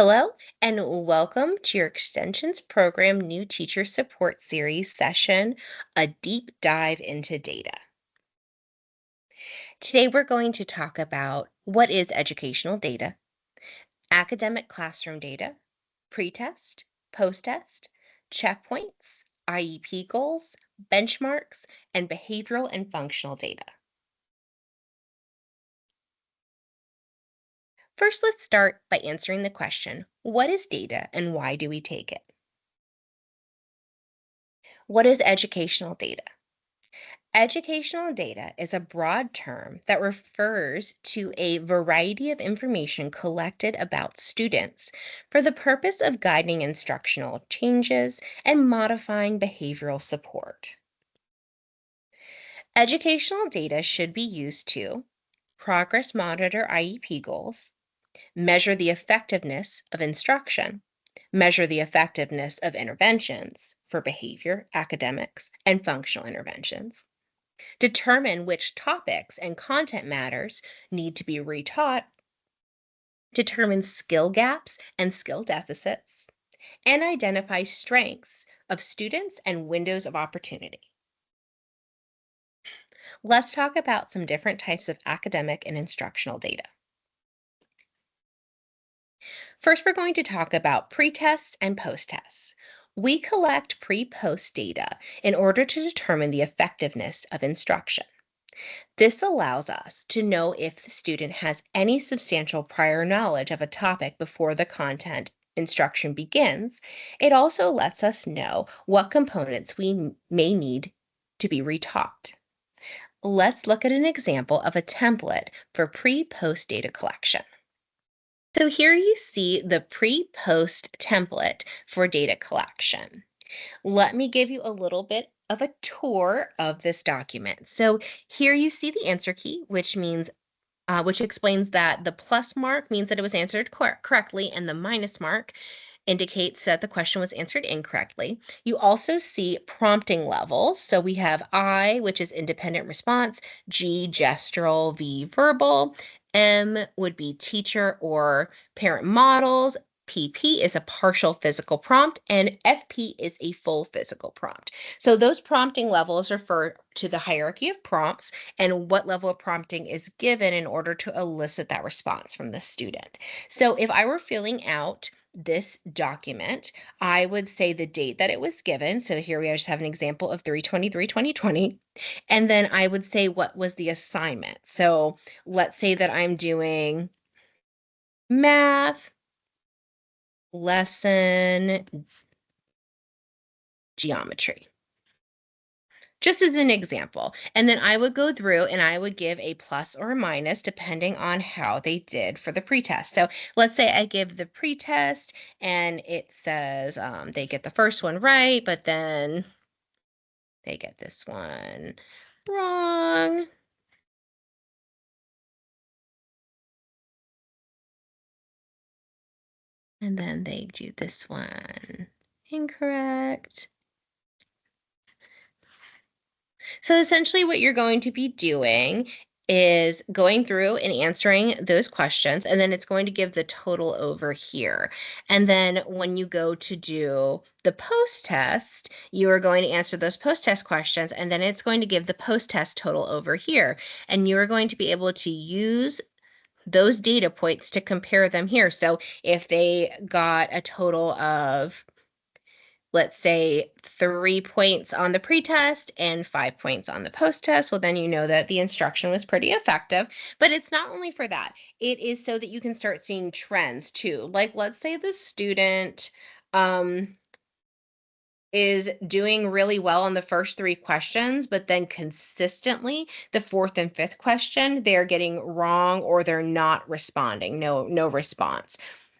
Hello, and welcome to your Extensions Program New Teacher Support Series session, a deep dive into data. Today, we're going to talk about what is educational data, academic classroom data, pretest, post-test, checkpoints, IEP goals, benchmarks, and behavioral and functional data. First, let's start by answering the question, what is data and why do we take it? What is educational data? Educational data is a broad term that refers to a variety of information collected about students for the purpose of guiding instructional changes and modifying behavioral support. Educational data should be used to progress monitor IEP goals, measure the effectiveness of instruction, measure the effectiveness of interventions for behavior, academics, and functional interventions, determine which topics and content matters need to be retaught, determine skill gaps and skill deficits, and identify strengths of students and windows of opportunity. Let's talk about some different types of academic and instructional data. First, we're going to talk about pre-tests and post-tests. We collect pre-post data in order to determine the effectiveness of instruction. This allows us to know if the student has any substantial prior knowledge of a topic before the content instruction begins. It also lets us know what components we may need to be retaught. Let's look at an example of a template for pre-post data collection. So here you see the pre-post template for data collection. Let me give you a little bit of a tour of this document. So here you see the answer key, which explains that the plus mark means that it was answered correctly, and the minus mark indicates that the question was answered incorrectly. You also see prompting levels. So we have I, which is independent response, G, gestural, V, verbal, M would be teacher or parent models. PP is a partial physical prompt, and FP is a full physical prompt. So those prompting levels refer to the hierarchy of prompts and what level of prompting is given in order to elicit that response from the student. So if I were filling out this document, I would say the date that it was given. So here we just have an example of 3/23/2020. And then I would say what was the assignment. So let's say that I'm doing math lesson geometry. Just as an example. And then I would go through and I would give a plus or a minus depending on how they did for the pretest. So let's say I give the pretest and it says they get the first one right, but then they get this one wrong. And then they do this one incorrect. So essentially what you're going to be doing is going through and answering those questions, and then it's going to give the total over here. And then when you go to do the post-test, you are going to answer those post-test questions, and then it's going to give the post-test total over here. And you are going to be able to use those data points to compare them here. So if they got a total of, let's say, 3 points on the pretest and 5 points on the post-test, well, then you know that the instruction was pretty effective. But it's not only for that, it is so that you can start seeing trends too. Like, let's say the student is doing really well on the first three questions, but then consistently the fourth and fifth question, they're getting wrong or they're not responding, no response.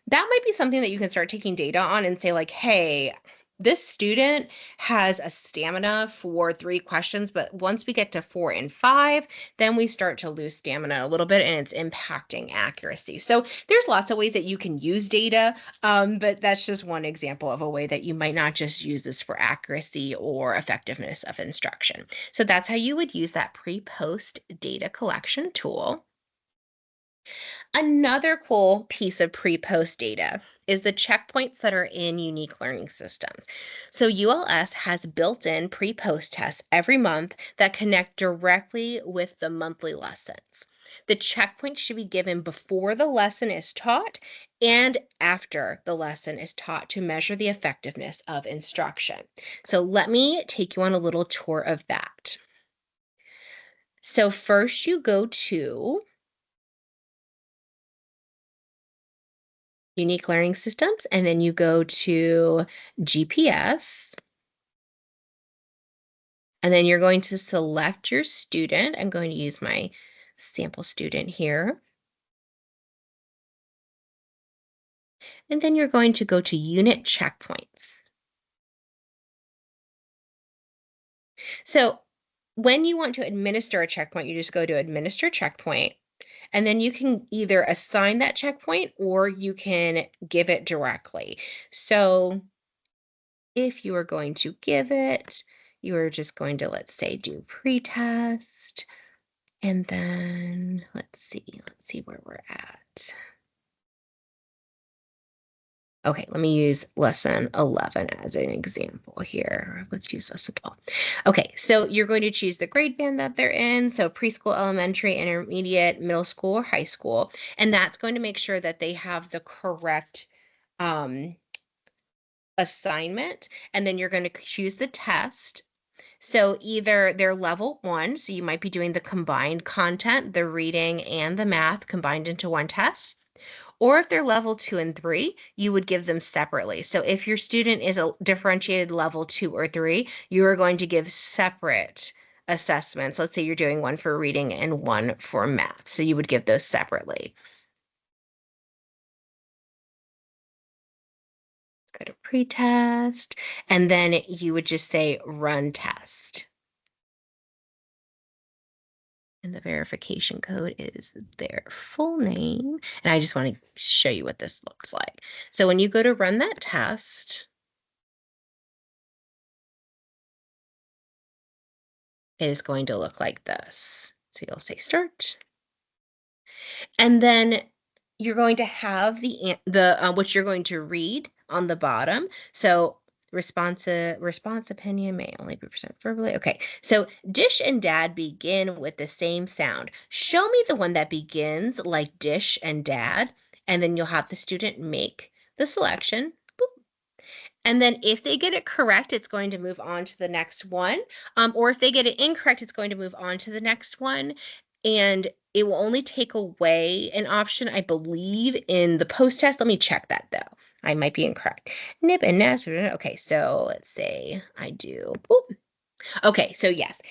That might be something that you can start taking data on and say like, hey, this student has a stamina for three questions, but once we get to 4 and 5, then we start to lose stamina a little bit and it's impacting accuracy. So there's lots of ways that you can use data, but that's just one example of a way that you might not just use this for accuracy or effectiveness of instruction. So that's how you would use that pre-post data collection tool. Another cool piece of pre-post data is the checkpoints that are in unique learning systems. So ULS has built-in pre-post tests every month that connect directly with the monthly lessons. The checkpoints should be given before the lesson is taught and after the lesson is taught to measure the effectiveness of instruction. So let me take you on a little tour of that. So first you go to unique learning systems, and then you go to GPS, and then you're going to select your student. I'm going to use my sample student here. And then you're going to go to unit checkpoints. So when you want to administer a checkpoint, you just go to administer checkpoint, and then you can either assign that checkpoint or you can give it directly. So if you are going to give it, you are just going to, let's say, do pretest. And then let's see where we're at. Okay, let me use lesson 11 as an example here. Let's use lesson 12. Okay, so you're going to choose the grade band that they're in. So preschool, elementary, intermediate, middle school, or high school. And that's going to make sure that they have the correct um, assignment. And then you're going to choose the test. So either they're level 1, so you might be doing the combined content, the reading and the math combined into one test. Or if they're level 2 and 3, you would give them separately. So if your student is a differentiated level 2 or 3, you are going to give separate assessments. Let's say you're doing one for reading and one for math. So you would give those separately. Let's go to pretest, and then you would just say run test. And the verification code is their full name. And I just want to show you what this looks like. So when you go to run that test, it is going to look like this. So you'll say start. And then you're going to have the what you're going to read on the bottom. So response opinion may only be present verbally. Okay, so dish and dad begin with the same sound. Show me the one that begins like dish and dad, and then you'll have the student make the selection. Boop. And then if they get it correct, it's going to move on to the next one. Or if they get it incorrect, it's going to move on to the next one. And it will only take away an option, I believe, in the post test. Let me check that though. I might be incorrect. Nib and nest. Okay, so let's say I do. Boop. Okay, so yes,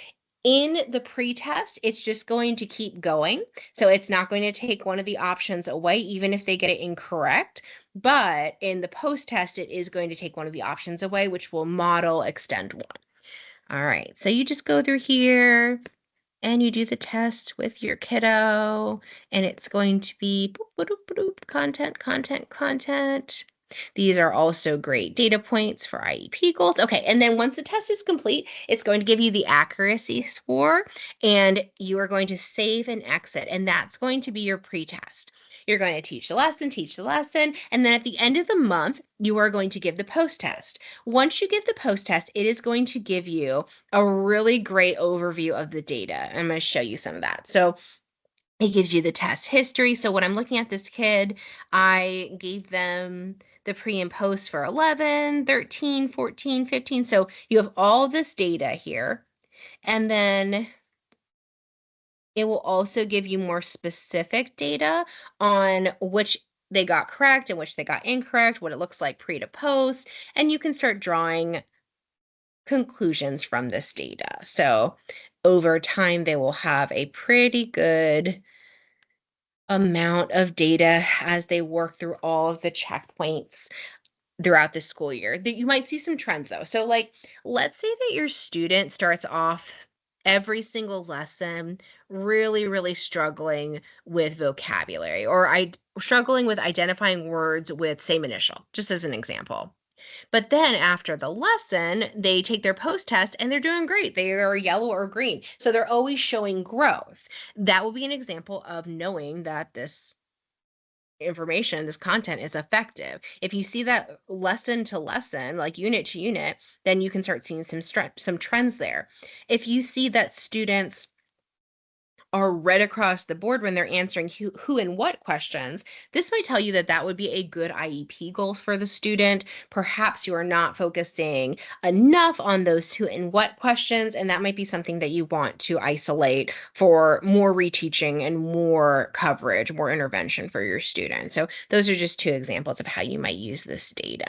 in the pretest, it's just going to keep going. So it's not going to take one of the options away, even if they get it incorrect. But in the post-test, it is going to take one of the options away, which will model extend one. All right, so you just go through here and you do the test with your kiddo, and it's going to be boop, boop, boop, boop, content, content, content. These are also great data points for IEP goals. Okay, and then once the test is complete, it's going to give you the accuracy score, and you are going to save and exit, and that's going to be your pretest. You're going to teach the lesson, and then at the end of the month, you are going to give the post-test. Once you give the post-test, it is going to give you a really great overview of the data. I'm going to show you some of that. So it gives you the test history. So when I'm looking at this kid, I gave them the pre and post for 11, 13, 14, 15. So you have all this data here. And then it will also give you more specific data on which they got correct and which they got incorrect, what it looks like pre to post, and you can start drawing conclusions from this data. So over time, they will have a pretty good amount of data as they work through all of the checkpoints throughout the school year. That you might see some trends though. So like let's say that your student starts off every single lesson really struggling with vocabulary or struggling with identifying words with same initial, just as an example. But then after the lesson, they take their post test and they're doing great. They are yellow or green. So they're always showing growth. That will be an example of knowing that this information, this content is effective. If you see that lesson to lesson, like unit to unit, then you can start seeing some trends there. If you see that students are right across the board when they're answering who and what questions, this might tell you that that would be a good IEP goal for the student. Perhaps you are not focusing enough on those who and what questions, and that might be something that you want to isolate for more reteaching and more coverage, more intervention for your students. So, those are just two examples of how you might use this data.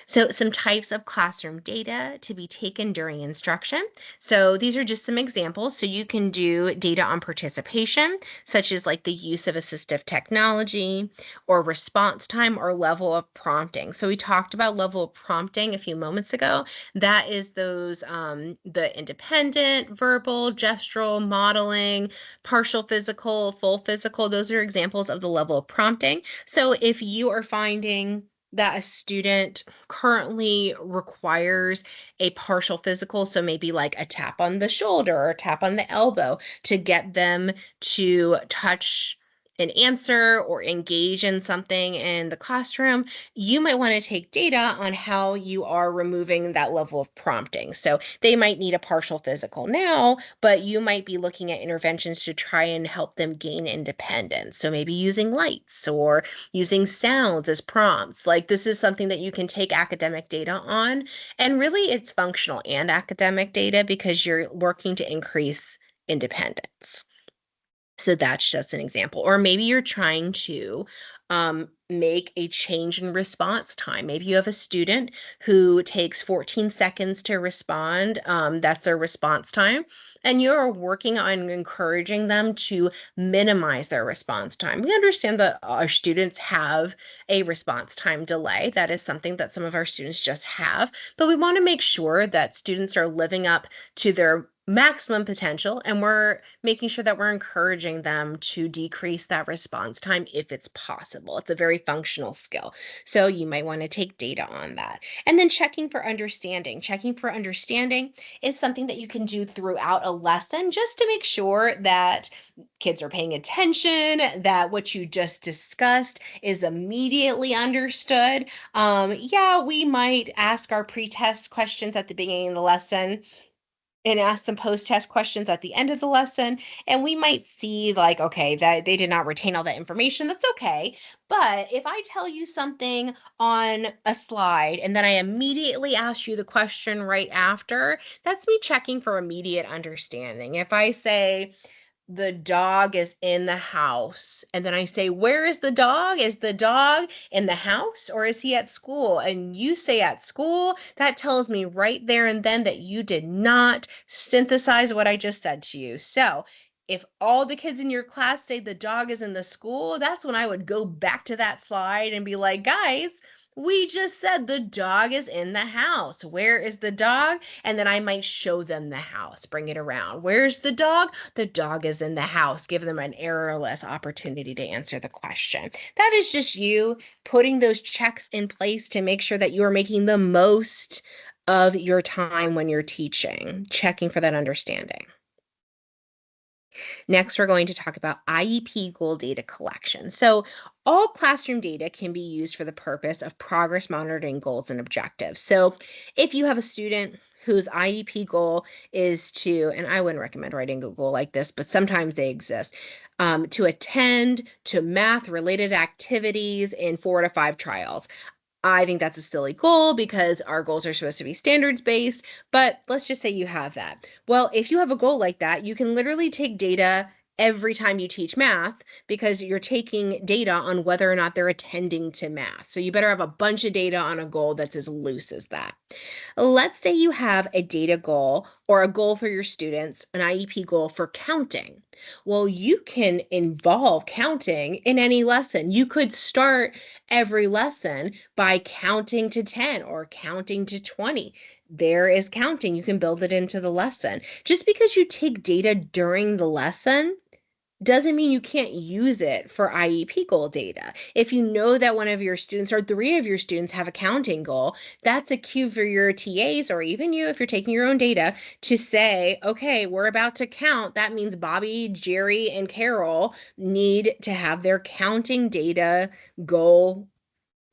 So, some types of classroom data to be taken during instruction. So, these are just some examples. So, you can do data on participation, such as like the use of assistive technology or response time or level of prompting. So, we talked about level of prompting a few moments ago. That is those the independent, verbal, gestural, modeling, partial physical, full physical. Those are examples of the level of prompting. So, if you are finding that a student currently requires a partial physical, so maybe like a tap on the shoulder or a tap on the elbow to get them to touch an answer or engage in something in the classroom, you might want to take data on how you are removing that level of prompting. So they might need a partial physical now, but you might be looking at interventions to try and help them gain independence. So maybe using lights or using sounds as prompts. Like this is something that you can take academic data on. And really, it's functional and academic data because you're working to increase independence. So that's just an example. Or maybe you're trying to make a change in response time. Maybe you have a student who takes 14 seconds to respond. That's their response time. And you're working on encouraging them to minimize their response time. We understand that our students have a response time delay. That is something that some of our students just have. But we want to make sure that students are living up to their maximum potential and we're making sure that we're encouraging them to decrease that response time if it's possible. It's a very functional skill. So you might want to take data on that. And then checking for understanding. Checking for understanding is something that you can do throughout a lesson just to make sure that kids are paying attention, that what you just discussed is immediately understood. Yeah, we might ask our pre-test questions at the beginning of the lesson and ask some post-test questions at the end of the lesson, and we might see like, okay, that they did not retain all that information. That's okay. But if I tell you something on a slide and then I immediately ask you the question right after, that's me checking for immediate understanding. If I say, the dog is in the house. And then I say, where is the dog? Is the dog in the house or is he at school? And you say at school, that tells me right there and then that you did not synthesize what I just said to you. So if all the kids in your class say the dog is in the school, that's when I would go back to that slide and be like, guys, we just said the dog is in the house. Where is the dog? And then I might show them the house, bring it around. Where's the dog? The dog is in the house. Give them an errorless opportunity to answer the question. That is just you putting those checks in place to make sure that you are making the most of your time when you're teaching, checking for that understanding. Next, we're going to talk about IEP goal data collection. So, all classroom data can be used for the purpose of progress monitoring goals and objectives. So, if you have a student whose IEP goal is to, and I wouldn't recommend writing a goal like this, but sometimes they exist, to attend to math related activities in 4 to 5 trials. I think that's a silly goal because our goals are supposed to be standards based, but let's just say you have that. Well, if you have a goal like that, you can literally take data every time you teach math because you're taking data on whether or not they're attending to math. So you better have a bunch of data on a goal that's as loose as that. Let's say you have a data goal or a goal for your students, an IEP goal for counting. Well, you can involve counting in any lesson. You could start every lesson by counting to 10 or counting to 20. There is counting. You can build it into the lesson. Just because you take data during the lesson doesn't mean you can't use it for IEP goal data. If you know that one of your students or three of your students have a counting goal, that's a cue for your TAs or even you, if you're taking your own data, to say, okay, we're about to count. That means Bobby, Jerry, and Carol need to have their counting data goal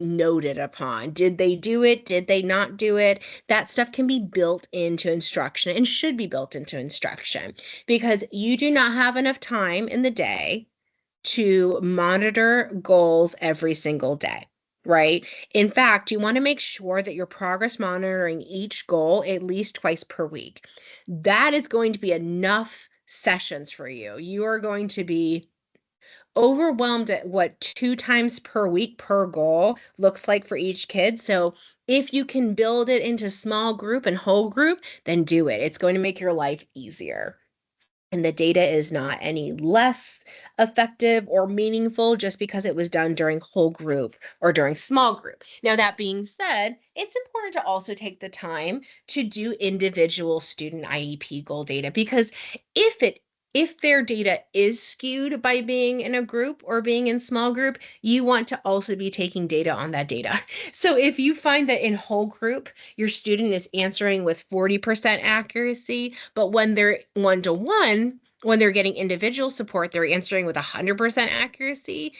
noted upon. Did they do it? Did they not do it? That stuff can be built into instruction and should be built into instruction because you do not have enough time in the day to monitor goals every single day. Right? In fact, you want to make sure that you're progress monitoring each goal at least twice per week. That is going to be enough sessions for you. You are going to be overwhelmed at what 2 times per week per goal looks like for each kid. So if you can build it into small group and whole group, then do it. It's going to make your life easier. And the data is not any less effective or meaningful just because it was done during whole group or during small group. Now, that being said, it's important to also take the time to do individual student IEP goal data because if it if their data is skewed by being in a group or being in small group, you want to also be taking data on that data. So if you find that in whole group, your student is answering with 40% accuracy, but when they're one-to-one, when they're getting individual support, they're answering with 100% accuracy,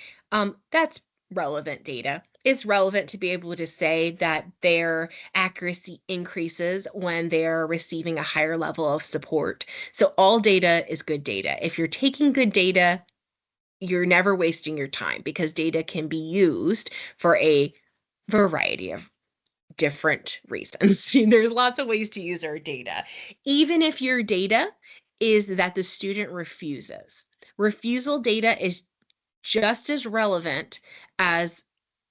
that's relevant data. It's relevant to be able to say that their accuracy increases when they're receiving a higher level of support. So all data is good data. If you're taking good data, you're never wasting your time because data can be used for a variety of different reasons. There's lots of ways to use our data. Even if your data is that the student refuses. Refusal data is just as relevant as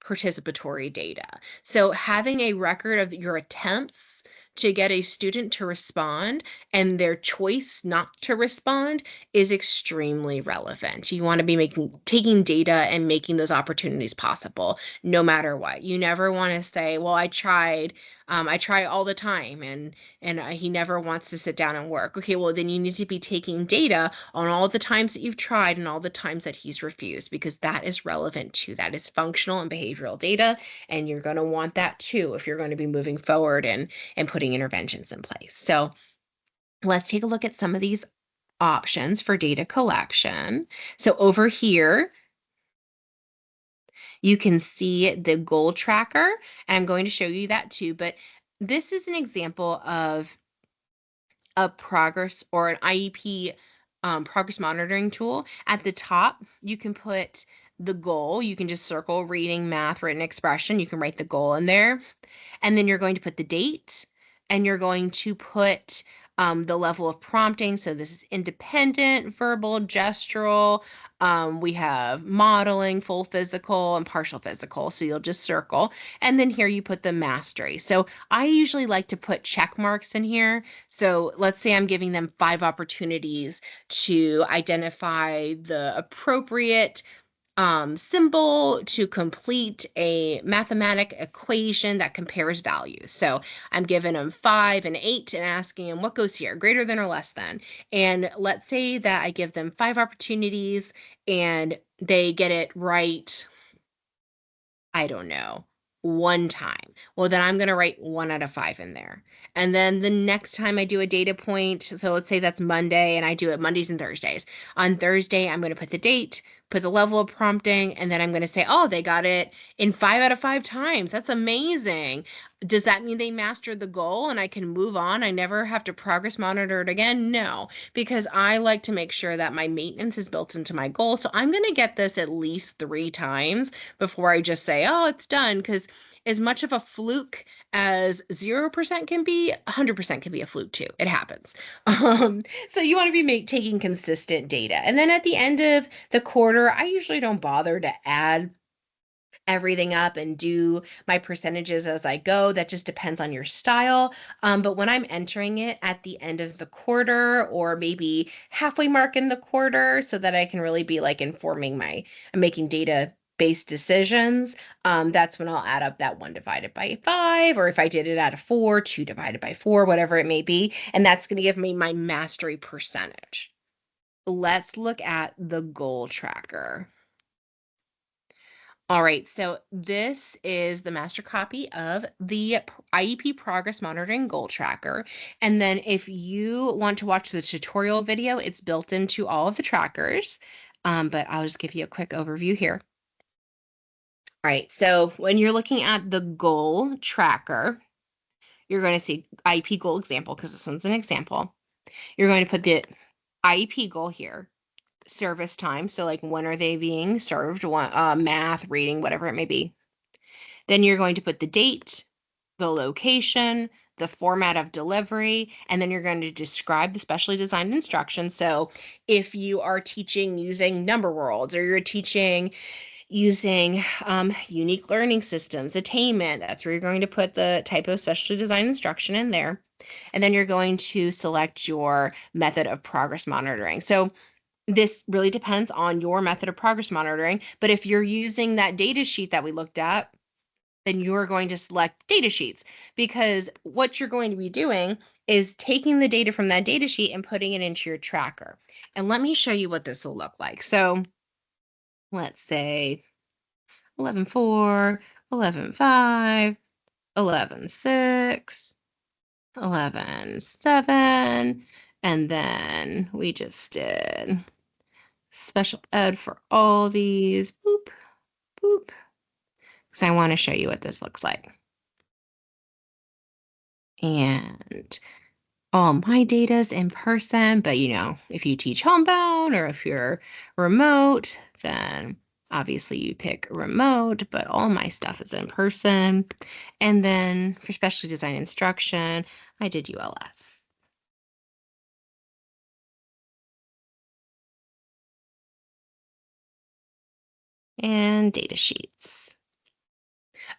participatory data. So having a record of your attempts to get a student to respond and their choice not to respond is extremely relevant. You want to be taking data and making those opportunities possible no matter what. You never want to say, well, I try all the time and he never wants to sit down and work. Okay, well then you need to be taking data on all the times that you've tried and all the times that he's refused because that is relevant too. That is functional and behavioral data, and you're going to want that too if you're going to be moving forward and putting interventions in place. So let's take a look at some of these options for data collection. So over here, you can see the goal tracker, and I'm going to show you that too, but this is an example of a progress or an IEP progress monitoring tool. At the top, you can put the goal. You can just circle reading, math, written expression. You can write the goal in there. And then you're going to put the date and you're going to put the level of prompting. So this is independent, verbal, gestural. We have modeling, full physical, and partial physical. So you'll just circle. And then here you put the mastery. So I usually like to put check marks in here. So let's say I'm giving them 5 opportunities to identify the appropriate symbol to complete a mathematic equation that compares values. So I'm giving them 5 and 8 and asking them what goes here, greater than or less than. And let's say that I give them 5 opportunities and they get it right, I don't know, 1 time. Well, then I'm going to write 1 out of 5 in there. And then the next time I do a data point, so let's say that's Monday and I do it Mondays and Thursdays. On Thursday, I'm going to put the date, put the level of prompting, and then I'm going to say, oh, they got it in 5 out of 5 times. That's amazing. Does that mean they mastered the goal and I can move on? I never have to progress monitor it again? No, because I like to make sure that my maintenance is built into my goal. So I'm going to get this at least 3 times before I just say, oh, it's done. Because as much of a fluke as 0% can be, 100% can be a fluke too. It happens. So you want to be taking consistent data. And then at the end of the quarter, I usually don't bother to add everything up and do my percentages as I go. That just depends on your style. But when I'm entering it at the end of the quarter or maybe halfway mark in the quarter so that I can really be like informing making data based decisions, that's when I'll add up that 1 divided by 5, or if I did it out of 4, 2 divided by 4, whatever it may be. And that's going to give me my mastery percentage. let's look at the goal tracker. All right, so this is the master copy of the IEP Progress Monitoring Goal Tracker. And then if you want to watch the tutorial video, it's built into all of the trackers. But I'll just give you a quick overview here. All right, so when you're looking at the goal tracker, you're going to see IEP goal example because this one's an example. You're going to put the IEP goal here, service time. So like when are they being served, math, reading, whatever it may be. Then you're going to put the date, the location, the format of delivery, and then you're going to describe the specially designed instruction. So if you are teaching using number worlds or you're teaching using unique learning systems, attainment, that's where you're going to put the type of specially designed instruction in there. And then you're going to select your method of progress monitoring. So this really depends on your method of progress monitoring. But if you're using that data sheet that we looked at, then you're going to select data sheets because what you're going to be doing is taking the data from that data sheet and putting it into your tracker. And let me show you what this will look like. So let's say 11.4, 11.5, 11.6, 11.7, and then we just did special ed for all these. Boop, boop. Because I want to show you what this looks like. And all my data's in person, but if you teach homebound or if you're remote, then obviously you pick remote, but all my stuff is in person. And then for specially designed instruction, I did ULS. And data sheets.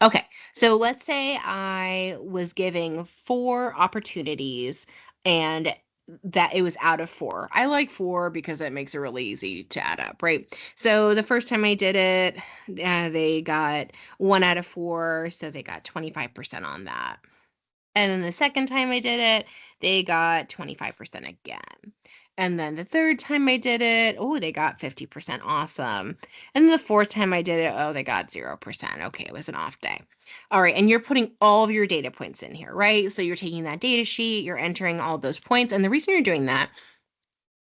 Okay, so let's say I was giving 4 opportunities and that it was out of 4. I like 4 because it makes it really easy to add up, right? So the first time I did it, they got 1 out of 4, so they got 25% on that. And then the second time I did it, they got 25% again. And then the third time I did it, oh, they got 50%. Awesome. And the fourth time I did it, oh, they got 0%. Okay, it was an off day. All right, and you're putting all of your data points in here, right? So you're taking that data sheet, you're entering all those points. And the reason you're doing that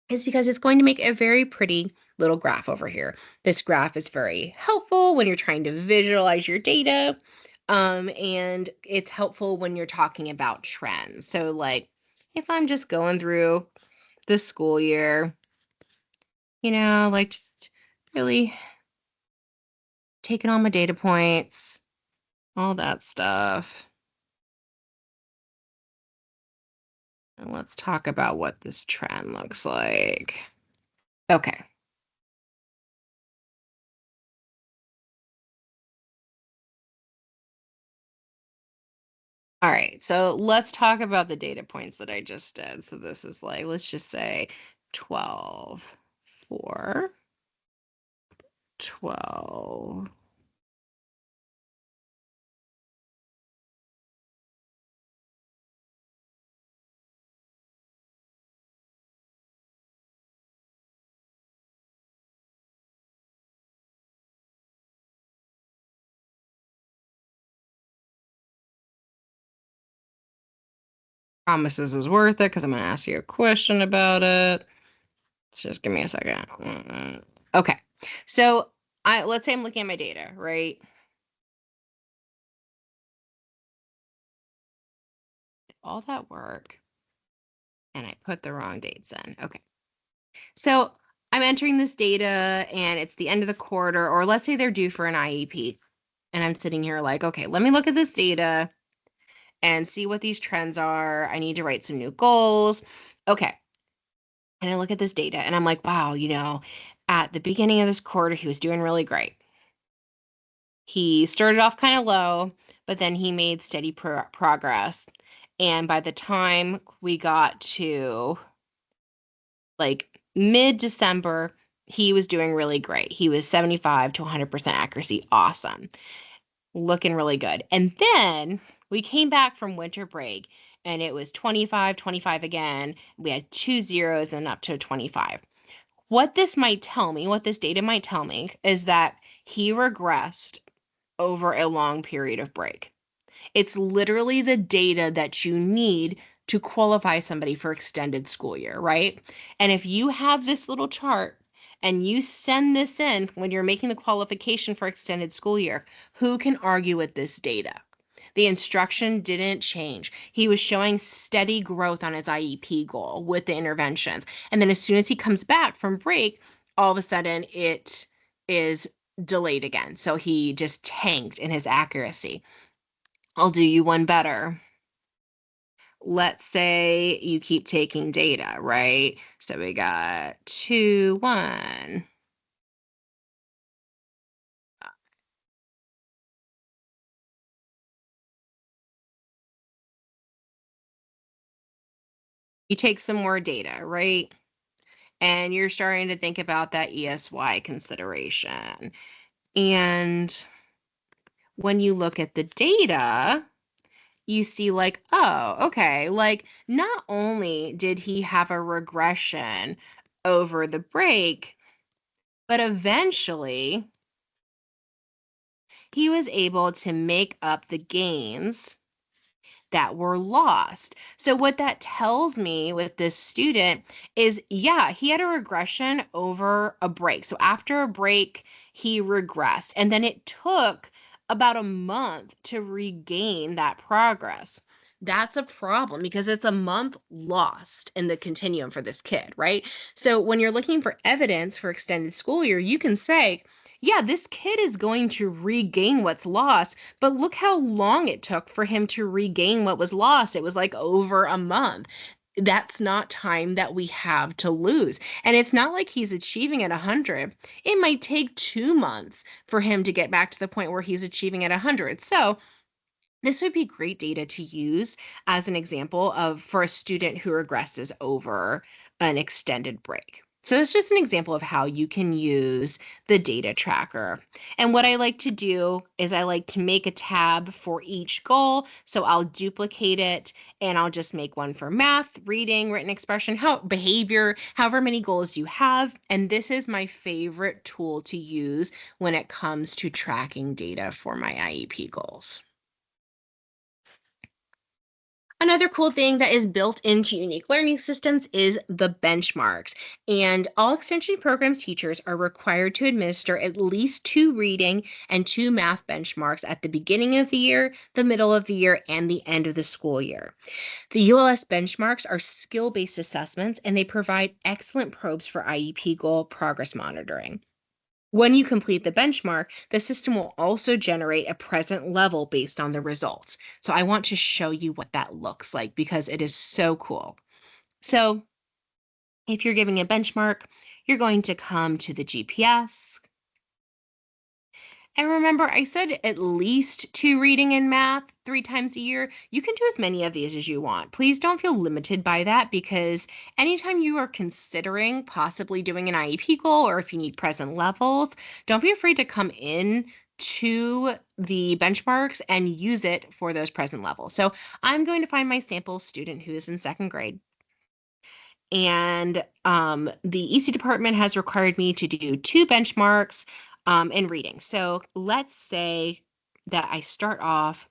is because it's going to make a very pretty little graph over here. This graph is very helpful when you're trying to visualize your data. And it's helpful when you're talking about trends. So like if I'm just going through the school year, like just really taking all my data points, all that stuff. And let's talk about what this trend looks like. Okay. All right, so let's talk about the data points that I just did. So this is like, let's just say 12, 4, 12. Promises is worth it because I'm going to ask you a question about it. So just give me a second. Okay, so let's say I'm looking at my data, right? All that work, and I put the wrong dates in. Okay, so I'm entering this data, and it's the end of the quarter, or let's say they're due for an IEP, and I'm sitting here like, okay, let me look at this data and see what these trends are. I need to write some new goals. Okay. And I look at this data and I'm like, wow, at the beginning of this quarter, he was doing really great. He started off kind of low, but then he made steady progress. And by the time we got to like mid-December, he was doing really great. He was 75 to 100% accuracy. Awesome. Looking really good. And then we came back from winter break and it was 25, 25 again. We had 2 zeros and up to 25. What this might tell me, what this data might tell me, is that he regressed over a long period of break. It's literally the data that you need to qualify somebody for extended school year, right? And if you have this little chart and you send this in when you're making the qualification for extended school year, who can argue with this data? The instruction didn't change. He was showing steady growth on his IEP goal with the interventions. And then as soon as he comes back from break, all of a sudden it is delayed again. So he just tanked in his accuracy. I'll do you one better. Let's say you keep taking data, right? So we got 2, 1. You take some more data, right? And you're starting to think about that ESY consideration. And when you look at the data, you see like, oh, okay, like not only did he have a regression over the break, but eventually he was able to make up the gains that were lost. So, what that tells me with this student is, yeah, he had a regression over a break. So, after a break, he regressed. And then it took about a month to regain that progress. That's a problem because it's a month lost in the continuum for this kid, right? So, when you're looking for evidence for extended school year, you can say, yeah, this kid is going to regain what's lost, but look how long it took for him to regain what was lost. It was like over a month. That's not time that we have to lose. And it's not like he's achieving at 100. It might take 2 months for him to get back to the point where he's achieving at 100. So this would be great data to use as an example of for a student who regresses over an extended break. So that's just an example of how you can use the data tracker. And what I like to do is I like to make a tab for each goal. So I'll duplicate it and I'll just make one for math, reading, written expression, how behavior, however many goals you have. And this is my favorite tool to use when it comes to tracking data for my IEP goals. Another cool thing that is built into unique learning systems is the benchmarks. And all extension programs teachers are required to administer at least 2 reading and 2 math benchmarks at the beginning of the year, the middle of the year, and the end of the school year. The ULS benchmarks are skill based assessments and they provide excellent probes for IEP goal progress monitoring. When you complete the benchmark, the system will also generate a present level based on the results. So I want to show you what that looks like because it is so cool. So if you're giving a benchmark, you're going to come to the GPS. And remember, I said at least 2 reading and math 3 times a year. You can do as many of these as you want. Please don't feel limited by that because anytime you are considering possibly doing an IEP goal or if you need present levels, don't be afraid to come in to the benchmarks and use it for those present levels. So I'm going to find my sample student who is in second grade. And the EC department has required me to do 2 benchmarks in reading. So let's say that I start off,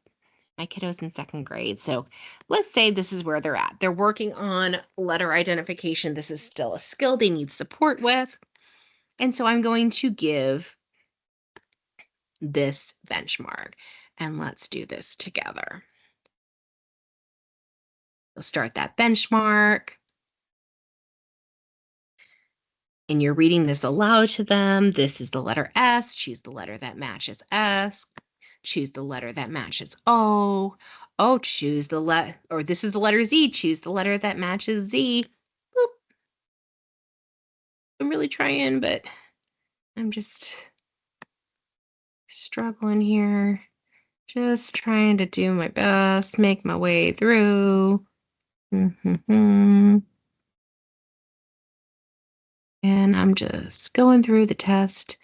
my kiddo's in second grade. So let's say this is where they're at. They're working on letter identification. This is still a skill they need support with. And so I'm going to give this benchmark. And let's do this together. We'll start that benchmark. And you're reading this aloud to them. This is the letter S. Choose the letter that matches S. Choose the letter that matches O. Oh, choose the or this is the letter Z. Choose the letter that matches Z. Boop. I'm really trying, but I'm just struggling here. Just trying to do my best, make my way through. And I'm just going through the test.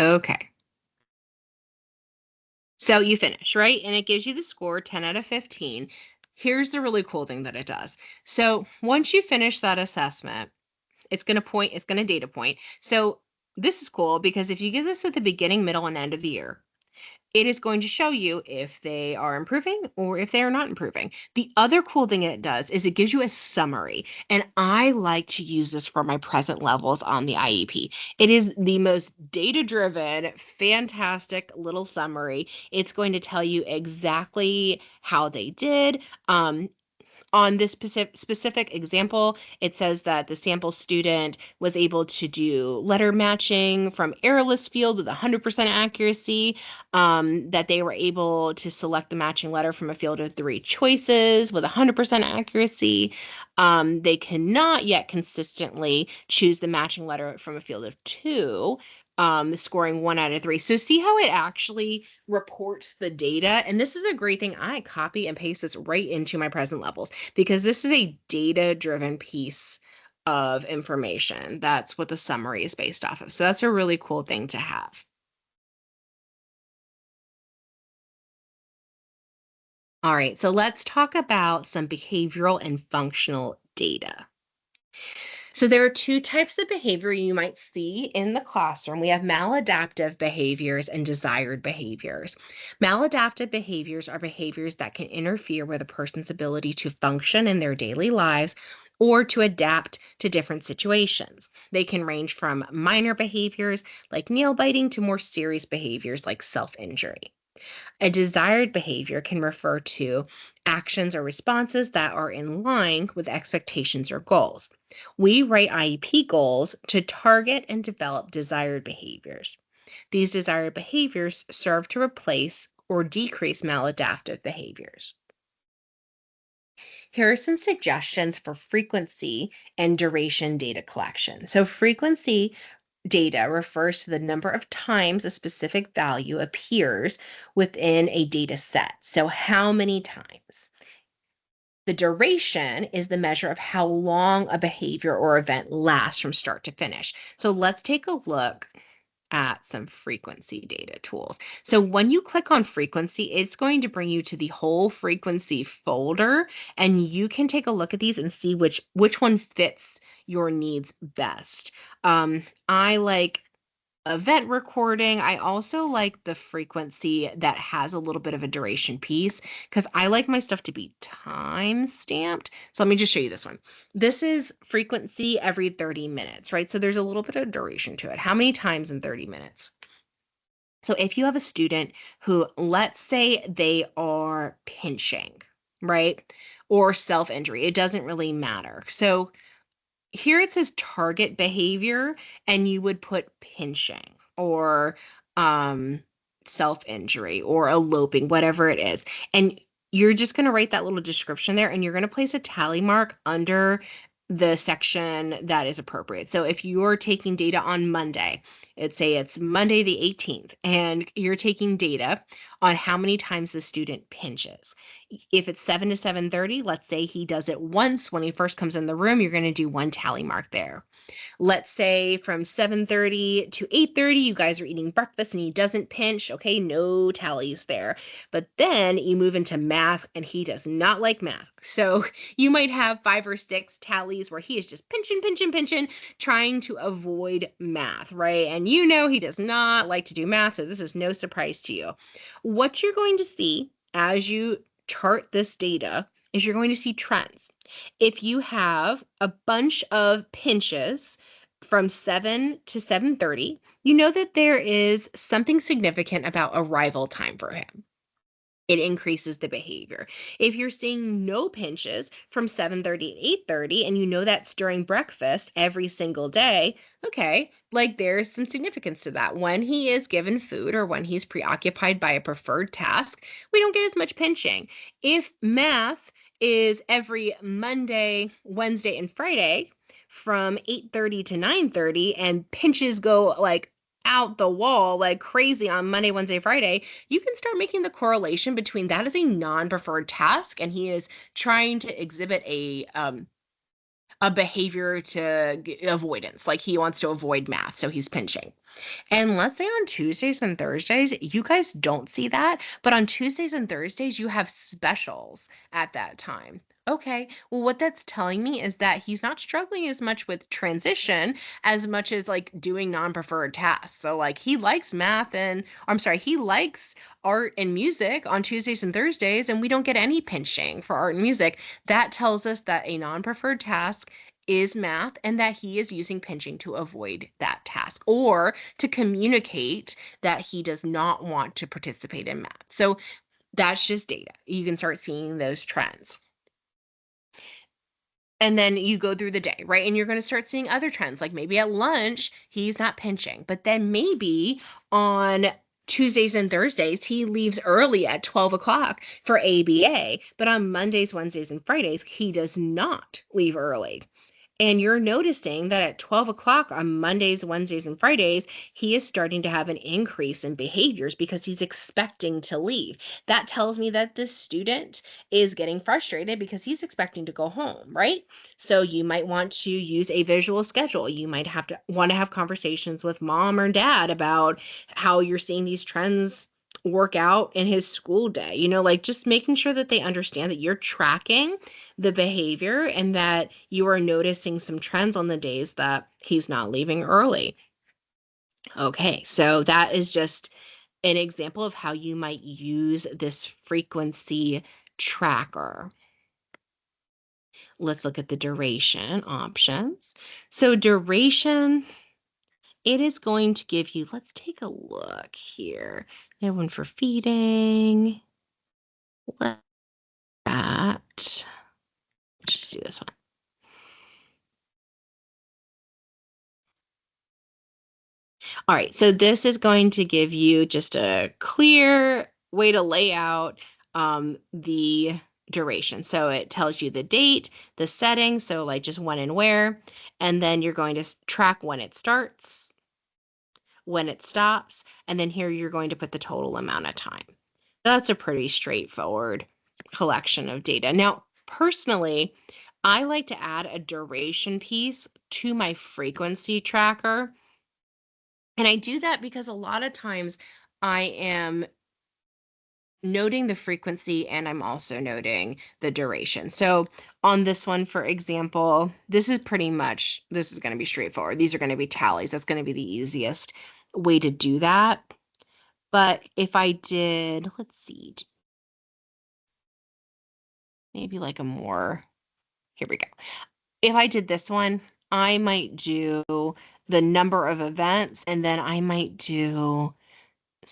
Okay. So you finish, right? And it gives you the score 10 out of 15. Here's the really cool thing that it does. So once you finish that assessment, it's going to data point. So this is cool because if you give this at the beginning, middle, and end of the year, it is going to show you if they are improving or if they are not improving. The other cool thing it does is it gives you a summary. And I like to use this for my present levels on the IEP. It is the most data driven, fantastic little summary. It's going to tell you exactly how they did. On this specific example, it says that the sample student was able to do letter matching from errorless field with 100% accuracy, that they were able to select the matching letter from a field of 3 choices with 100% accuracy. They cannot yet consistently choose the matching letter from a field of 2, scoring 1 out of 3. So see how it actually reports the data. And this is a great thing. I copy and paste this right into my present levels because this is a data driven piece of information. That's what the summary is based off of. So that's a really cool thing to have. All right, so let's talk about some behavioral and functional data. So there are two types of behavior you might see in the classroom. We have maladaptive behaviors and desired behaviors. Maladaptive behaviors are behaviors that can interfere with a person's ability to function in their daily lives or to adapt to different situations. They can range from minor behaviors like nail biting to more serious behaviors like self injury. A desired behavior can refer to actions or responses that are in line with expectations or goals. We write IEP goals to target and develop desired behaviors. These desired behaviors serve to replace or decrease maladaptive behaviors. Here are some suggestions for frequency and duration data collection. So, frequency data refers to the number of times a specific value appears within a data set. So, how many times? The duration is the measure of how long a behavior or event lasts from start to finish. So, let's take a look at some frequency data tools. So when you click on frequency, it's going to bring you to the whole frequency folder, and you can take a look at these and see which one fits your needs best. I like event recording. I also like the frequency that has a little bit of a duration piece because I like my stuff to be time stamped. So let me just show you this one. This is frequency every 30 minutes, right? So there's a little bit of duration to it. How many times in 30 minutes? So if you have a student who, let's say they are pinching, right? Or self injury, it doesn't really matter. So here it says target behavior, and you would put pinching or um, self injury or eloping, whatever it is. And you're just going to write that little description there, and you're going to place a tally mark under the section that is appropriate. So if you're taking data on Monday, it's Monday the 18th, and you're taking data on how many times the student pinches. If it's 7 to 7:30, let's say he does it once when he first comes in the room, you're going to do one tally mark there. Let's say from 7:30 to 8:30, you guys are eating breakfast and he doesn't pinch. Okay, no tallies there. But then you move into math and he does not like math. So you might have 5 or 6 tallies where he is just pinching, pinching, pinching, trying to avoid math, right? And you know he does not like to do math, so this is no surprise to you. What you're going to see as you chart this data is you're going to see trends. If you have a bunch of pinches from 7 to 7:30, you know that there is something significant about arrival time for him. It increases the behavior. If you're seeing no pinches from 7:30 to 8:30 and you know that's during breakfast every single day, okay, like there's some significance to that. When he is given food or when he's preoccupied by a preferred task, we don't get as much pinching. If math is every Monday, Wednesday, and Friday from 8:30 to 9:30 and pinches go like out the wall like crazy on Monday, Wednesday, Friday, you can start making the correlation between that as a non-preferred task and he is trying to exhibit a behavior to avoidance, like he wants to avoid math, so he's pinching. And let's say on Tuesdays and Thursdays, you guys don't see that, but on Tuesdays and Thursdays, you have specials at that time. Okay, well, what that's telling me is that he's not struggling as much with transition as much as like doing non preferred tasks. So, like, he likes math and, I'm sorry, he likes art and music on Tuesdays and Thursdays, and we don't get any pinching for art and music. That tells us that a non preferred task is math and that he is using pinching to avoid that task or to communicate that he does not want to participate in math. So that's just data. You can start seeing those trends. And then you go through the day, right? And you're going to start seeing other trends. Like maybe at lunch, he's not pinching, but then maybe on Tuesdays and Thursdays, he leaves early at 12 o'clock for ABA, but on Mondays, Wednesdays, and Fridays, he does not leave early. And you're noticing that at 12 o'clock on Mondays, Wednesdays, and Fridays, he is starting to have an increase in behaviors because he's expecting to leave. That tells me that this student is getting frustrated because he's expecting to go home, right? So you might want to use a visual schedule. You might have to want to have conversations with mom or dad about how you're seeing these trends work out in his school day. Like just making sure that they understand that you're tracking the behavior and that you are noticing some trends on the days that he's not leaving early. Okay, so that is just an example of how you might use this frequency tracker. Let's look at the duration options. So duration, it is going to give you, let's take a look here. We have one for feeding. Let that. Let's just do this one. All right, so this is going to give you just a clear way to lay out the duration. So it tells you the date, the setting, so like just when and where, and then you're going to track when it starts, when it stops, and then here you're going to put the total amount of time. That's a pretty straightforward collection of data. Now, personally, I like to add a duration piece to my frequency tracker. And I do that because a lot of times I am noting the frequency and I'm also noting the duration. So on this one, for example, this is going to be straightforward. These are going to be tallies. That's going to be the easiest way to do that. But if I did, let's see, maybe like here we go. If I did this one, I might do the number of events and then I might do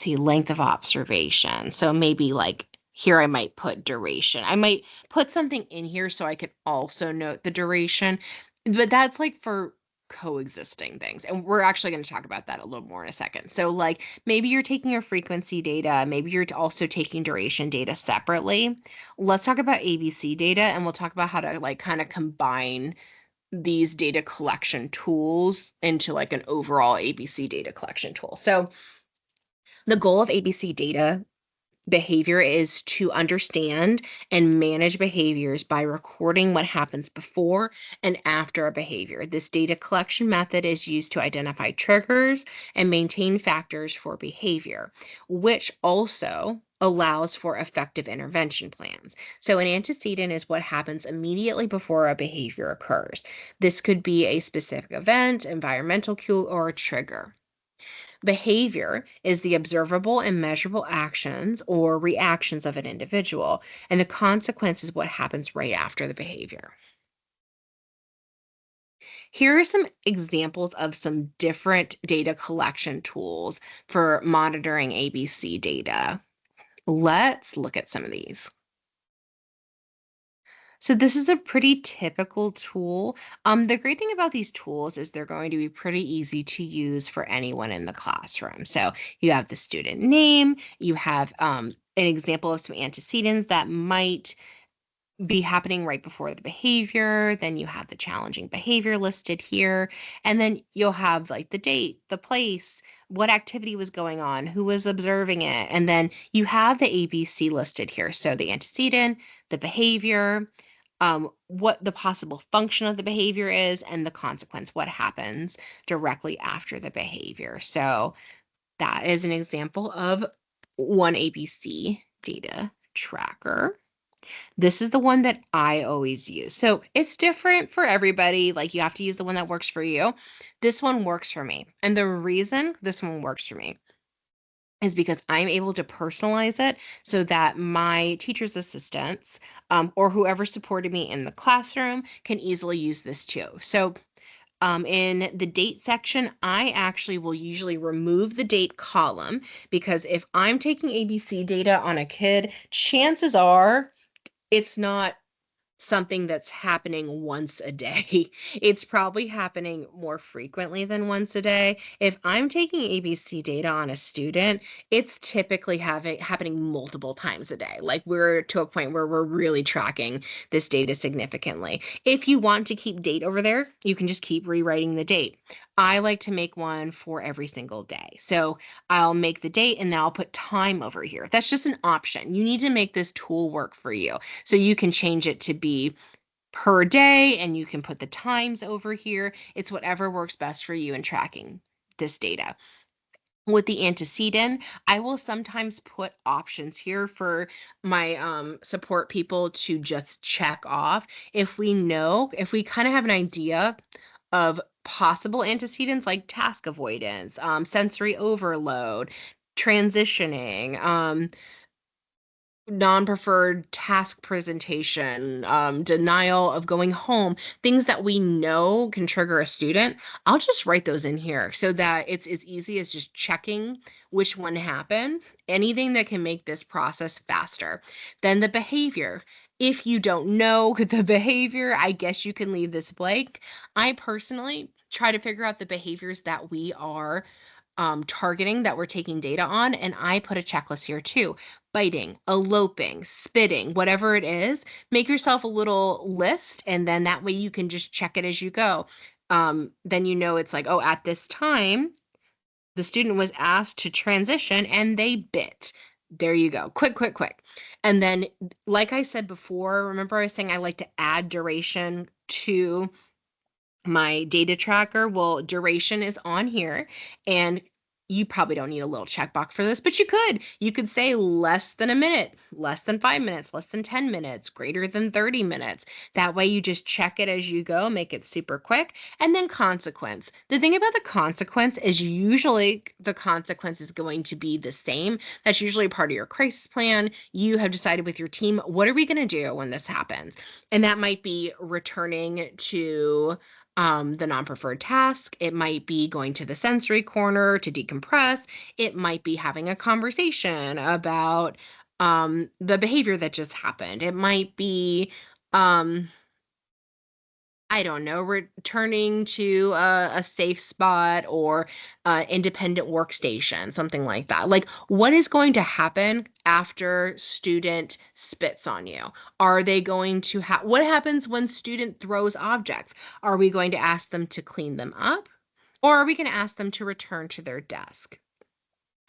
length of observation. So maybe like here I might put duration. I might put something in here so I could also note the duration, but that's like for coexisting things. And we're actually going to talk about that a little more in a second. So like maybe you're taking your frequency data, maybe you're also taking duration data separately. Let's talk about ABC data and we'll talk about how to like kind of combine these data collection tools into like an overall ABC data collection tool. So the goal of ABC data behavior is to understand and manage behaviors by recording what happens before and after a behavior. This data collection method is used to identify triggers and maintain factors for behavior, which also allows for effective intervention plans. So, an antecedent is what happens immediately before a behavior occurs. This could be a specific event, environmental cue, or a trigger. Behavior is the observable and measurable actions or reactions of an individual, and the consequence is what happens right after the behavior. Here are some examples of some different data collection tools for monitoring ABC data. Let's look at some of these. So this is a pretty typical tool. The great thing about these tools is they're going to be pretty easy to use for anyone in the classroom. So you have the student name, you have an example of some antecedents that might be happening right before the behavior. Then you have the challenging behavior listed here. And then you'll have like the date, the place, what activity was going on, who was observing it. And then you have the ABC listed here. So the antecedent, the behavior, what the possible function of the behavior is, and the consequence, what happens directly after the behavior. So that is an example of one ABC data tracker. This is the one that I always use. So it's different for everybody. Like, you have to use the one that works for you. This one works for me. And the reason this one works for me is because I'm able to personalize it so that my teacher's assistants, or whoever supported me in the classroom, can easily use this too. So in the date section, I actually will usually remove the date column, because if I'm taking ABC data on a kid, chances are it's not something that's happening once a day. It's probably happening more frequently than once a day. If I'm taking ABC data on a student, it's typically happening multiple times a day. Like, we're to a point where we're really tracking this data significantly. If you want to keep date over there, you can just keep rewriting the date. I like to make one for every single day. So I'll make the date and then I'll put time over here. That's just an option. You need to make this tool work for you. So you can change it to be per day, and you can put the times over here. It's whatever works best for you in tracking this data. With the antecedent, I will sometimes put options here for my support people to just check off. If we kind of have an idea of possible antecedents, like task avoidance, sensory overload, transitioning, non-preferred task presentation, denial of going home, things that we know can trigger a student, I'll just write those in here so that it's as easy as just checking which one happened, anything that can make this process faster. Then the behavior. If you don't know the behavior, I guess you can leave this blank. I personally try to figure out the behaviors that we are targeting, that we're taking data on. And I put a checklist here too: biting, eloping, spitting, whatever it is. Make yourself a little list, and then that way you can just check it as you go. Then it's like, oh, at this time, the student was asked to transition and they bit. There you go. Quick, quick, quick. And then, like I said before, remember I was saying I like to add duration to my data tracker. Well, duration is on here, and you probably don't need a little checkbox for this, but you could say less than a minute, less than 5 minutes, less than 10 minutes, greater than 30 minutes. That way you just check it as you go, make it super quick. And then consequence. The thing about the consequence is usually the consequence is going to be the same. That's usually part of your crisis plan. You have decided with your team, what are we going to do when this happens? And that might be returning to the non-preferred task. It might be going to the sensory corner to decompress. It might be having a conversation about the behavior that just happened. It might be, um, I don't know, returning to a safe spot, or independent workstation, something like that. Like, what is going to happen after student spits on you? Are they going to what happens when student throws objects? Are we going to ask them to clean them up? Or are we going to ask them to return to their desk?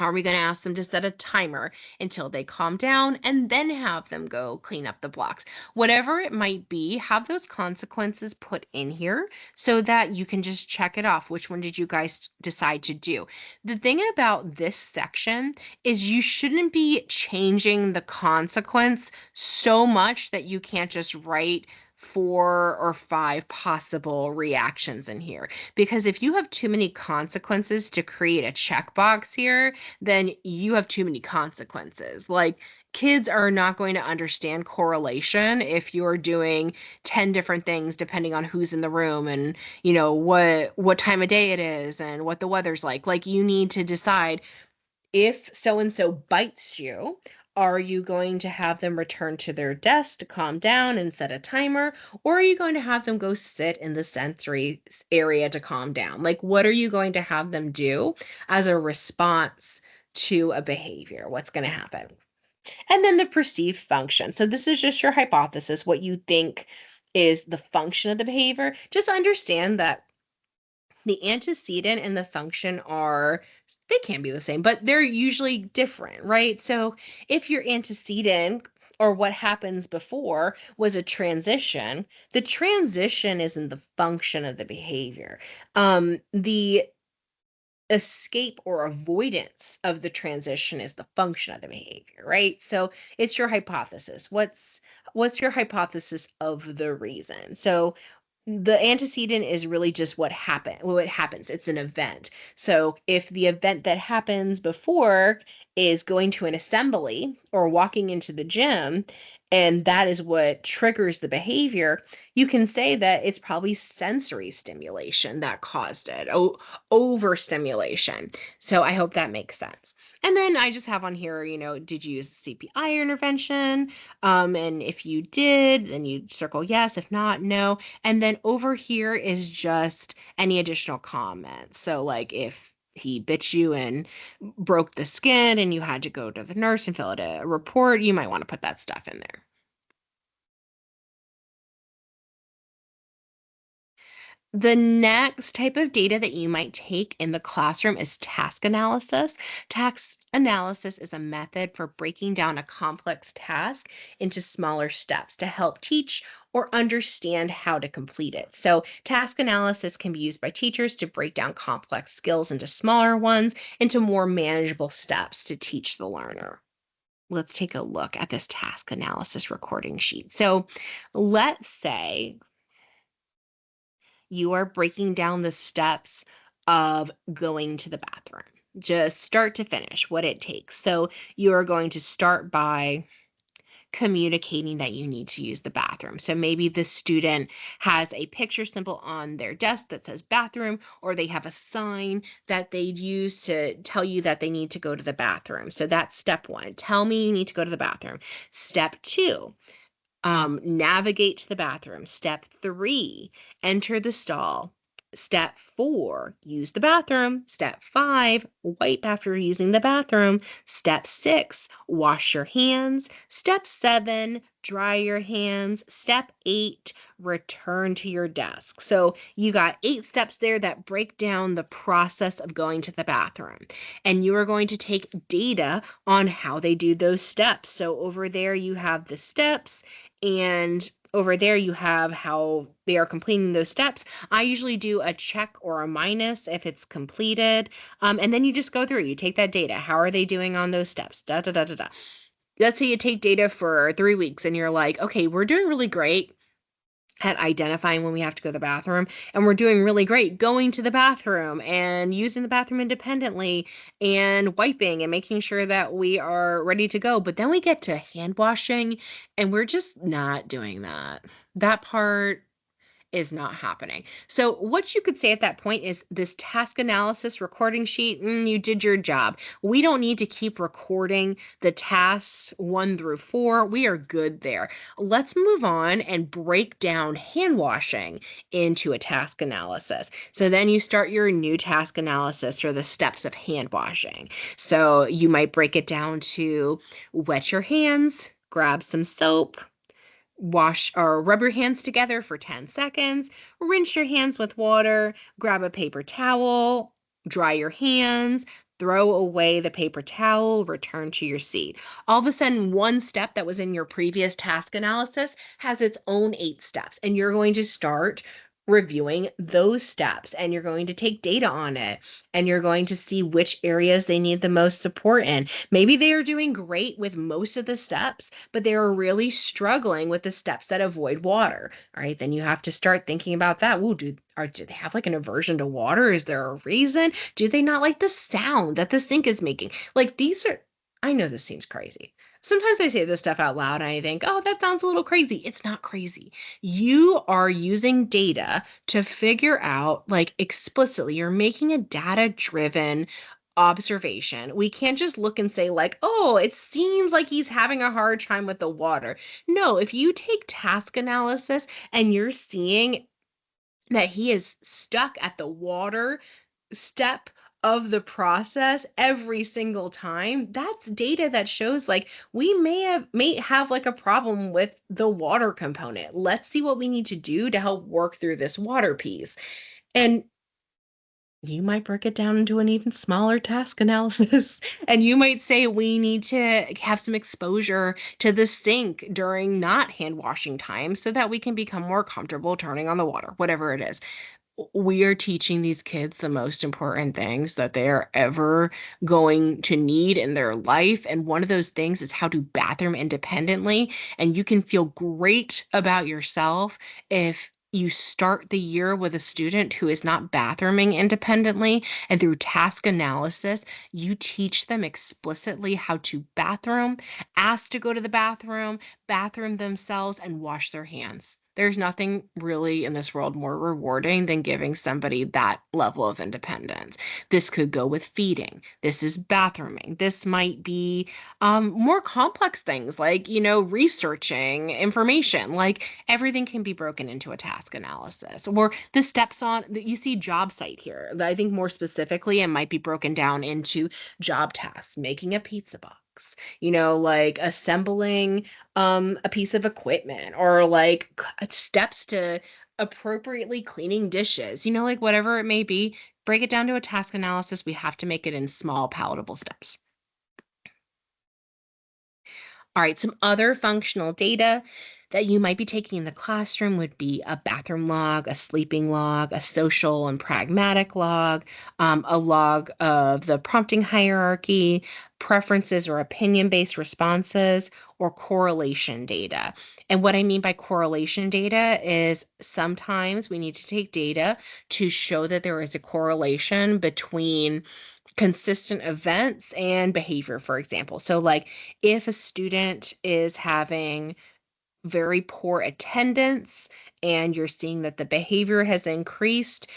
Are we going to ask them to set a timer until they calm down and then have them go clean up the blocks? Whatever it might be, have those consequences put in here so that you can just check it off. Which one did you guys decide to do? The thing about this section is you shouldn't be changing the consequence so much that you can't just write 4 or 5 possible reactions in here. Because if you have too many consequences to create a checkbox here, then you have too many consequences. Like, kids are not going to understand correlation if you're doing 10 different things depending on who's in the room, and what time of day it is and what the weather's like. Like, you need to decide, if so and so bites you, are you going to have them return to their desk to calm down and set a timer? Or are you going to have them go sit in the sensory area to calm down? Like, what are you going to have them do as a response to a behavior? What's going to happen? And then the perceived function. So this is just your hypothesis, what you think is the function of the behavior. Just understand that the antecedent and the function they can be the same, but they're usually different, right? So if your antecedent or what happens before was a transition, the transition isn't the function of the behavior. The escape or avoidance of the transition is the function of the behavior, right? So it's your hypothesis. What's your hypothesis of the reason? So the antecedent is really just what happens. It's an event. So if the event that happens before is going to an assembly or walking into the gym, and that is what triggers the behavior, you can say that it's probably sensory stimulation that caused it. Overstimulation. So I hope that makes sense. And then I just have on here, did you use CPI intervention? And if you did, then you circle yes. If not, no. And then over here is just any additional comments. So, like if he bit you and broke the skin and you had to go to the nurse and fill out a report, you might want to put that stuff in there. The next type of data that you might take in the classroom is task analysis. Task analysis is a method for breaking down a complex task into smaller steps to help teach or understand how to complete it. So, task analysis can be used by teachers to break down complex skills into smaller ones, into more manageable steps to teach the learner. Let's take a look at this task analysis recording sheet. So, let's say you are breaking down the steps of going to the bathroom, just start to finish, what it takes. So you are going to start by communicating that you need to use the bathroom. So maybe the student has a picture symbol on their desk that says bathroom, or they have a sign that they'd use to tell you that they need to go to the bathroom. So that's step one. Tell me you need to go to the bathroom. Step two, navigate to the bathroom. Step three, enter the stall. Step four, use the bathroom. Step five, wipe after using the bathroom. Step six, wash your hands. Step seven, dry your hands. Step eight, return to your desk. So you got 8 steps there that break down the process of going to the bathroom. And you are going to take data on how they do those steps. So over there, you have the steps, and over there you have how they are completing those steps. I usually do a check or a minus if it's completed. And then you just go through, you take that data. How are they doing on those steps? Da, da, da, da, da. Let's say you take data for 3 weeks and you're like, okay, we're doing really great at identifying when we have to go to the bathroom, and we're doing really great going to the bathroom and using the bathroom independently and wiping and making sure that we are ready to go. But then we get to hand washing and we're just not doing that. That part is not happening. So, what you could say at that point is this task analysis recording sheet, you did your job. We don't need to keep recording the tasks 1 through 4. We are good there. Let's move on and break down hand washing into a task analysis. So, then you start your new task analysis for the steps of hand washing. So, you might break it down to wet your hands, grab some soap, wash or rub your hands together for 10 seconds, rinse your hands with water, grab a paper towel, dry your hands, throw away the paper towel, return to your seat. All of a sudden, one step that was in your previous task analysis has its own 8 steps, and you're going to start reviewing those steps, and you're going to take data on it, and you're going to see which areas they need the most support in. Maybe they are doing great with most of the steps, but they are really struggling with the steps that avoid water. All right, then you have to start thinking about that. Ooh, do they have like an aversion to water? Is there a reason? Do they not like the sound that the sink is making? Like these are, I know this seems crazy. Sometimes I say this stuff out loud and I think, oh, that sounds a little crazy. It's not crazy. You are using data to figure out, like explicitly, you're making a data driven observation. We can't just look and say, like, oh, it seems like he's having a hard time with the water. No, if you take task analysis and you're seeing that he is stuck at the water step of the process every single time, that's data that shows like we may have like a problem with the water component. Let's see what we need to do to help work through this water piece. And You might break it down into an even smaller task analysis. And you might say, we need to have some exposure to the sink during not hand washing time so that we can become more comfortable turning on the water, whatever it is. We are teaching these kids the most important things that they are ever going to need in their life. And one of those things is how to bathroom independently. And you can feel great about yourself if you start the year with a student who is not bathrooming independently. And through task analysis, you teach them explicitly how to bathroom, ask to go to the bathroom themselves, and wash their hands. There's nothing really in this world more rewarding than giving somebody that level of independence. This could go with feeding. This is bathrooming. This might be more complex things like, researching information. Like everything can be broken into a task analysis or the steps on that you see job site here. I think more specifically, it might be broken down into job tasks, making a pizza box, like assembling a piece of equipment or like steps to appropriately cleaning dishes, like whatever it may be, break it down to a task analysis. We have to make it in small, palatable steps. All right, some other functional data that you might be taking in the classroom would be a bathroom log, a sleeping log, a social and pragmatic log, a log of the prompting hierarchy, preferences or opinion based responses, or correlation data. And what I mean by correlation data is sometimes we need to take data to show that there is a correlation between consistent events and behavior, for example. So, like if a student is having very poor attendance and you're seeing that the behavior has increased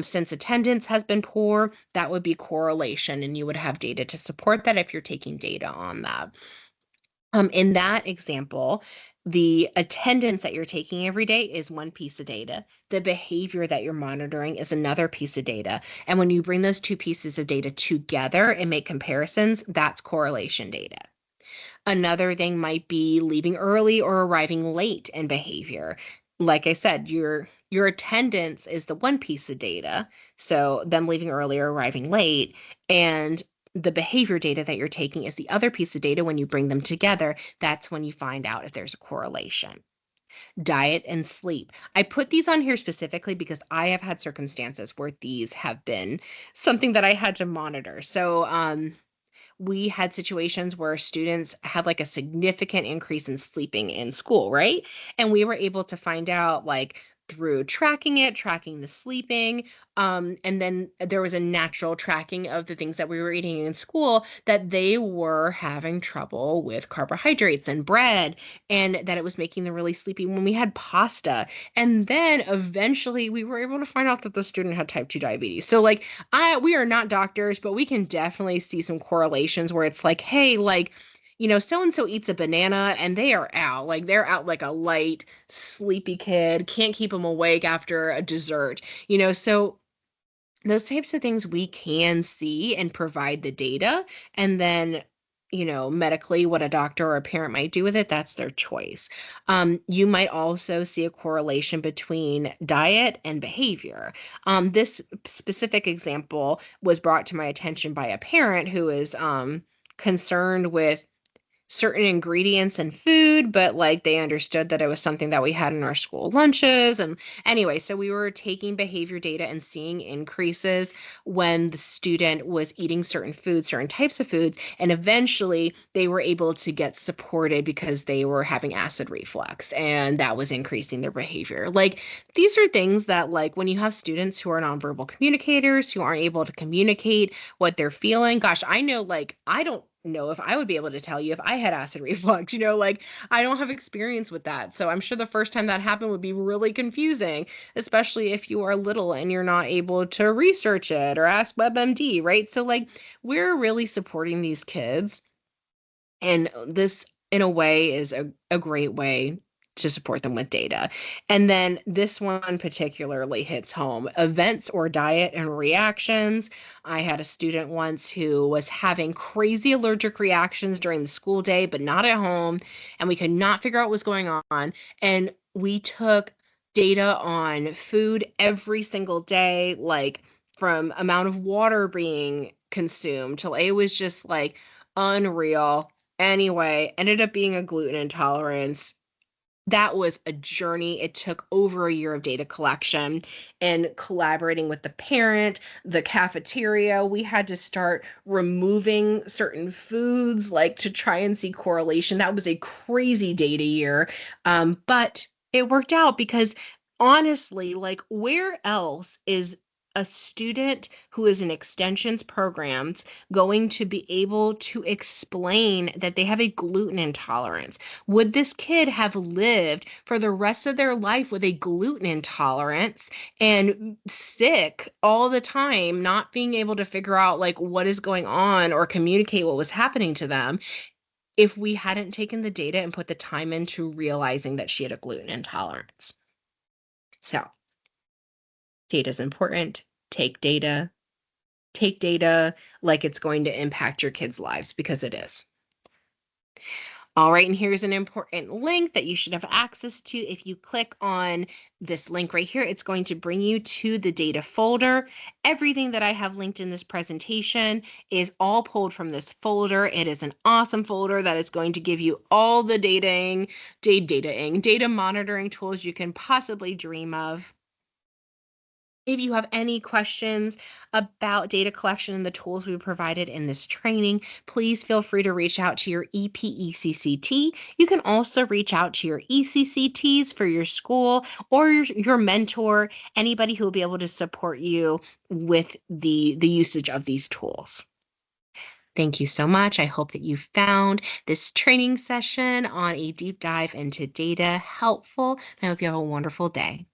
since attendance has been poor, that would be correlation, and you would have data to support that if you're taking data on that. In that example, the attendance that you're taking every day is one piece of data. The behavior that you're monitoring is another piece of data. And when you bring those two pieces of data together and make comparisons, that's correlation data. Another thing might be leaving early or arriving late in behavior. Like I said, your attendance is the one piece of data, so them leaving early or arriving late, and the behavior data that you're taking is the other piece of data. When you bring them together, that's when you find out if there's a correlation. Diet and sleep. I put these on here specifically because I have had circumstances where these have been something that I had to monitor. So, we had situations where students had like a significant increase in sleeping in school, right? And we were able to find out like through tracking it, tracking the sleeping, and then there was a natural tracking of the things that we were eating in school that they were having trouble with carbohydrates and bread, and that it was making them really sleepy when we had pasta. And then eventually we were able to find out that the student had type 2 diabetes. So like we are not doctors, but we can definitely see some correlations where it's like, hey, like, so and so eats a banana and they are out. Like they're out like a light, sleepy kid, can't keep them awake after a dessert, so those types of things we can see and provide the data. And then, medically, what a doctor or a parent might do with it, that's their choice. You might also see a correlation between diet and behavior. This specific example was brought to my attention by a parent who is concerned with certain ingredients in food, but like they understood that it was something that we had in our school lunches. And anyway, so we were taking behavior data and seeing increases when the student was eating certain foods, certain types of foods. And eventually they were able to get supported because they were having acid reflux and that was increasing their behavior. Like these are things that, like, when you have students who are nonverbal communicators who aren't able to communicate what they're feeling, gosh, I know, like, I don't know if I would be able to tell you if I had acid reflux, like I don't have experience with that. So I'm sure the first time that happened would be really confusing, especially if you are little and you're not able to research it or ask WebMD, right? So like we're really supporting these kids, and this, in a way, is a great way to support them with data. And then this one particularly hits home: events or diet and reactions. I had a student once who was having crazy allergic reactions during the school day, but not at home. And we could not figure out what was going on. And we took data on food every single day, like from amount of water being consumed till it was just like unreal. Anyway, ended up being a gluten intolerance. That was a journey. It took over a year of data collection and collaborating with the parent, the cafeteria. We had to start removing certain foods, like to try and see correlation. That was a crazy data year. But it worked out because honestly, like, where else is a student who is in extensions programs going to be able to explain that they have a gluten intolerance? Would this kid have lived for the rest of their life with a gluten intolerance and sick all the time, not being able to figure out like what is going on or communicate what was happening to them if we hadn't taken the data and put the time into realizing that she had a gluten intolerance? So, data is important. Take data. Take data like it's going to impact your kids' lives because it is. All right, and here's an important link that you should have access to. If you click on this link right here, it's going to bring you to the data folder. Everything that I have linked in this presentation is all pulled from this folder. It is an awesome folder that is going to give you all the data monitoring tools you can possibly dream of. If you have any questions about data collection and the tools we provided in this training, please feel free to reach out to your EPECCT. You can also reach out to your ECCTs for your school or your mentor, anybody who will be able to support you with the usage of these tools. Thank you so much. I hope that you found this training session on a deep dive into data helpful. I hope you have a wonderful day.